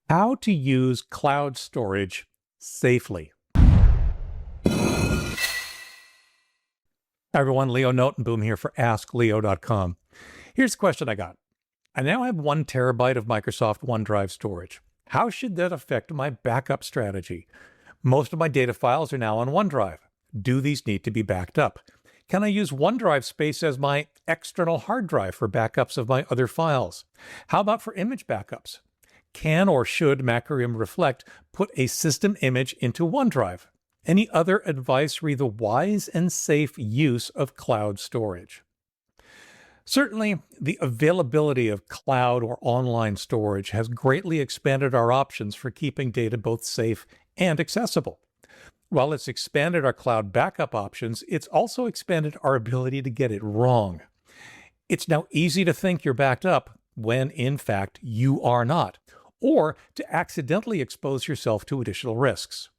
How to use cloud storage safely. Hi everyone, Leo Notenboom here for askleo.com. Here's the question I got. I now have 1 terabyte of Microsoft OneDrive storage. How should that affect my backup strategy? Most of my data files are now on OneDrive. Do these need to be backed up? Can I use OneDrive space as my external hard drive for backups of my other files? How about for image backups? Can or should Macrium Reflect put a system image into OneDrive? Any other advice re the wise and safe use of cloud storage? Certainly, the availability of cloud or online storage has greatly expanded our options for keeping data both safe and accessible. While it's expanded our cloud backup options, it's also expanded our ability to get it wrong. It's now easy to think you're backed up when, in fact, you are not, or to accidentally expose yourself to additional risks.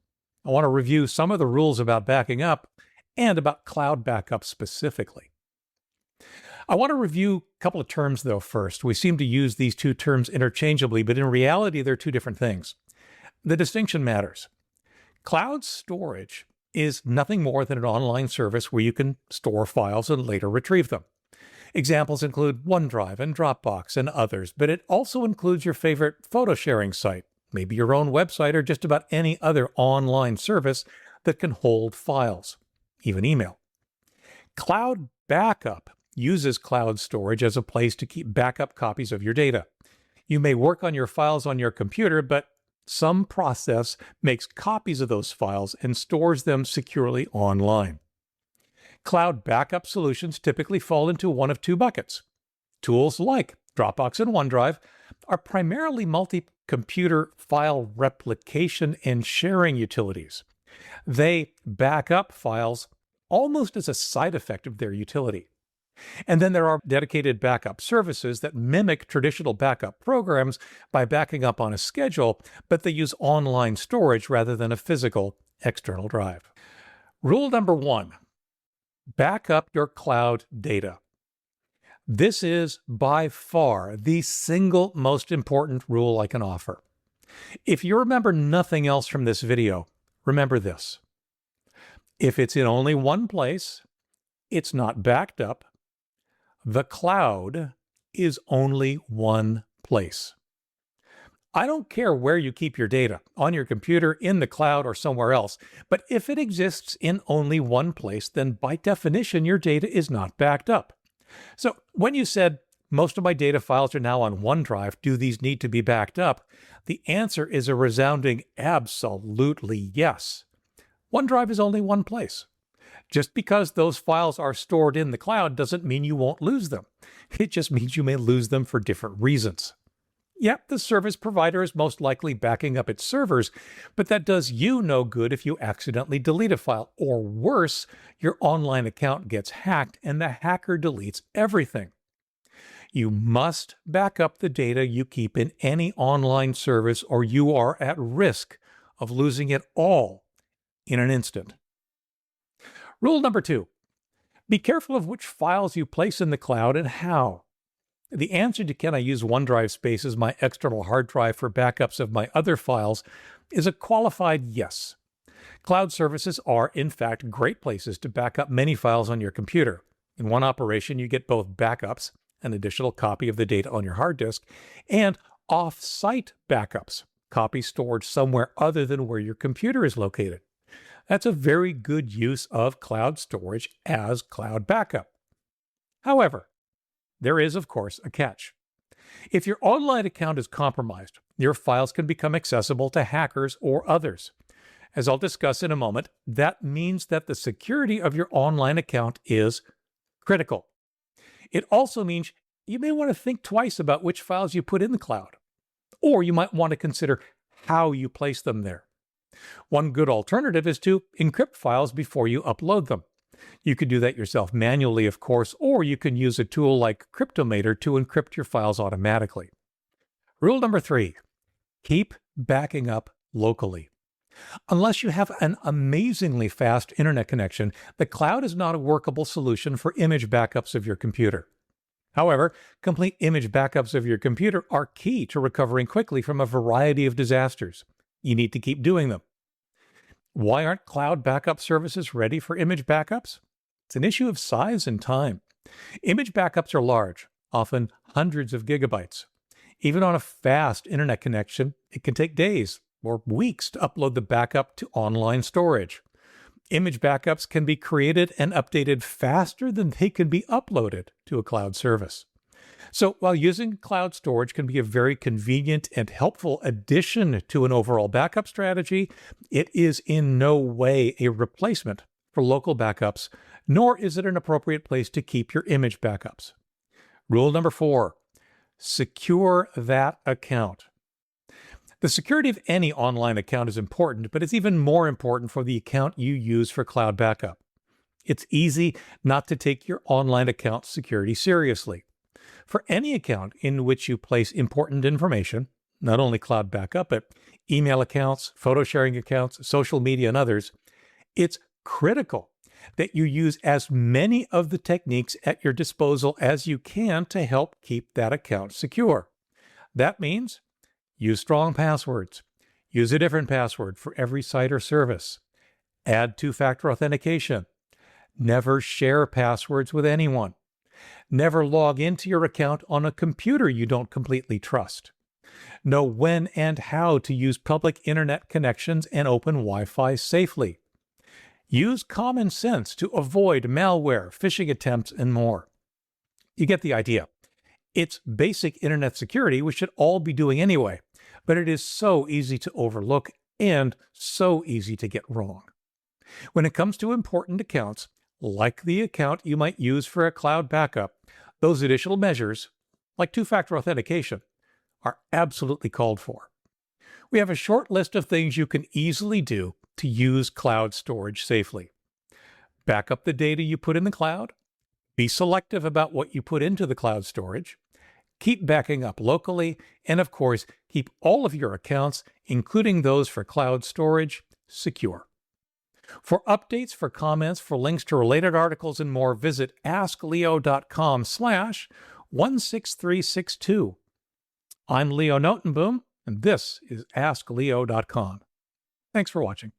I want to review some of the rules about backing up and about cloud backup specifically. I want to review a couple of terms, though, first. We seem to use these two terms interchangeably, but in reality, they're two different things. The distinction matters. Cloud storage is nothing more than an online service where you can store files and later retrieve them. Examples include OneDrive and Dropbox and others, but it also includes your favorite photo sharing site, maybe your own website, or just about any other online service that can hold files, even email. Cloud backup uses cloud storage as a place to keep backup copies of your data. You may work on your files on your computer, but some process makes copies of those files and stores them securely online. Cloud backup solutions typically fall into one of two buckets. Tools like Dropbox and OneDrive are primarily multi-computer file replication and sharing utilities. They back up files almost as a side effect of their utility. And then there are dedicated backup services that mimic traditional backup programs by backing up on a schedule, but they use online storage rather than a physical external drive. Rule number 1. Back up your cloud data. This is by far the single most important rule I can offer. If you remember nothing else from this video, remember this. If it's in only one place, it's not backed up. The cloud is only one place. I don't care where you keep your data, on your computer, in the cloud, or somewhere else, but if it exists in only one place, then by definition, your data is not backed up. So when you said, most of my data files are now on OneDrive, do these need to be backed up? The answer is a resounding absolutely yes. OneDrive is only one place. Just because those files are stored in the cloud doesn't mean you won't lose them. It just means you may lose them for different reasons. Yep, the service provider is most likely backing up its servers, but that does you no good if you accidentally delete a file, or worse, your online account gets hacked and the hacker deletes everything. You must back up the data you keep in any online service, or you are at risk of losing it all in an instant. Rule number 2. Be careful of which files you place in the cloud and how. The answer to can I use OneDrive space as my external hard drive for backups of my other files is a qualified yes. Cloud services are, in fact, great places to back up many files on your computer. In one operation, you get both backups, an additional copy of the data on your hard disk, and off-site backups, copies stored somewhere other than where your computer is located. That's a very good use of cloud storage as cloud backup. However, there is, of course, a catch. If your online account is compromised, your files can become accessible to hackers or others. As I'll discuss in a moment, that means that the security of your online account is critical. It also means you may want to think twice about which files you put in the cloud, or you might want to consider how you place them there. One good alternative is to encrypt files before you upload them. You can do that yourself manually, of course, or you can use a tool like Cryptomator to encrypt your files automatically. Rule number 3, keep backing up locally. Unless you have an amazingly fast internet connection, the cloud is not a workable solution for image backups of your computer. However, complete image backups of your computer are key to recovering quickly from a variety of disasters. You need to keep doing them. Why aren't cloud backup services ready for image backups? It's an issue of size and time. Image backups are large, often hundreds of gigabytes. Even on a fast internet connection, it can take days or weeks to upload the backup to online storage. Image backups can be created and updated faster than they can be uploaded to a cloud service. So while using cloud storage can be a very convenient and helpful addition to an overall backup strategy, it is in no way a replacement for local backups, nor is it an appropriate place to keep your image backups. Rule number 4, secure that account. The security of any online account is important, but it's even more important for the account you use for cloud backup. It's easy not to take your online account security seriously. For any account in which you place important information, not only cloud backup, but email accounts, photo sharing accounts, social media, and others, it's critical that you use as many of the techniques at your disposal as you can to help keep that account secure. That means use strong passwords. Use a different password for every site or service. Add two-factor authentication. Never share passwords with anyone. Never log into your account on a computer you don't completely trust. Know when and how to use public internet connections and open Wi-Fi safely. Use common sense to avoid malware, phishing attempts, and more. You get the idea. It's basic internet security we should all be doing anyway, but it is so easy to overlook and so easy to get wrong. When it comes to important accounts, like the account you might use for a cloud backup, those additional measures, like two-factor authentication, are absolutely called for. We have a short list of things you can easily do to use cloud storage safely. Back up the data you put in the cloud. Be selective about what you put into the cloud storage. Keep backing up locally. And of course, keep all of your accounts, including those for cloud storage, secure. For updates, for comments, for links to related articles and more, visit askleo.com/16362. I'm Leo Notenboom, and this is askleo.com. Thanks for watching.